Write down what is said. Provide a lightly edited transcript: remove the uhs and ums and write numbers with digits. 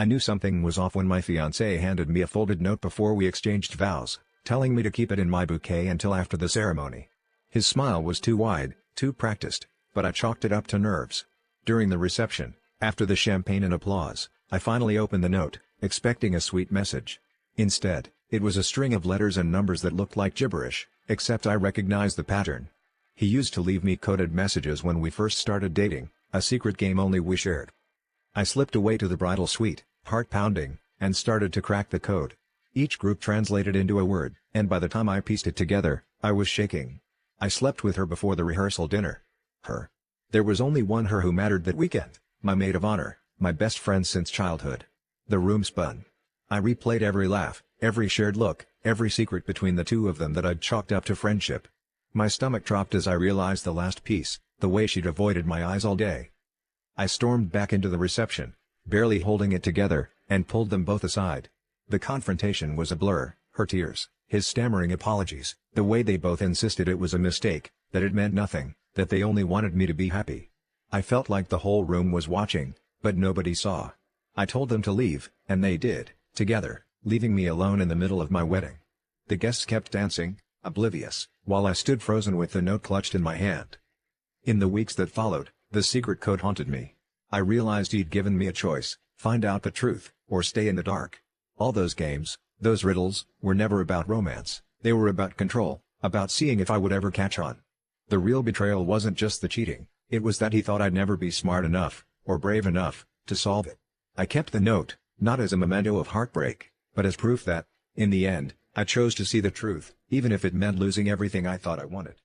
I knew something was off when my fiancé handed me a folded note before we exchanged vows, telling me to keep it in my bouquet until after the ceremony. His smile was too wide, too practiced, but I chalked it up to nerves. During the reception, after the champagne and applause, I finally opened the note, expecting a sweet message. Instead, it was a string of letters and numbers that looked like gibberish, except I recognized the pattern. He used to leave me coded messages when we first started dating, a secret game only we shared. I slipped away to the bridal suite, heart pounding, and started to crack the code. Each group translated into a word, and by the time I pieced it together, I was shaking. I slept with her before the rehearsal dinner. Her. There was only one her who mattered that weekend, my maid of honor, my best friend since childhood. The room spun. I replayed every laugh, every shared look, every secret between the two of them that I'd chalked up to friendship. My stomach dropped as I realized the last piece, the way she'd avoided my eyes all day. I stormed back into the reception, barely holding it together, and pulled them both aside. The confrontation was a blur, her tears, his stammering apologies, the way they both insisted it was a mistake, that it meant nothing, that they only wanted me to be happy. I felt like the whole room was watching, but nobody saw. I told them to leave, and they did, together, leaving me alone in the middle of my wedding. The guests kept dancing, oblivious, while I stood frozen with the note clutched in my hand. In the weeks that followed, the secret code haunted me. I realized he'd given me a choice, find out the truth, or stay in the dark. All those games, those riddles, were never about romance, they were about control, about seeing if I would ever catch on. The real betrayal wasn't just the cheating, it was that he thought I'd never be smart enough, or brave enough, to solve it. I kept the note, not as a memento of heartbreak, but as proof that, in the end, I chose to see the truth, even if it meant losing everything I thought I wanted.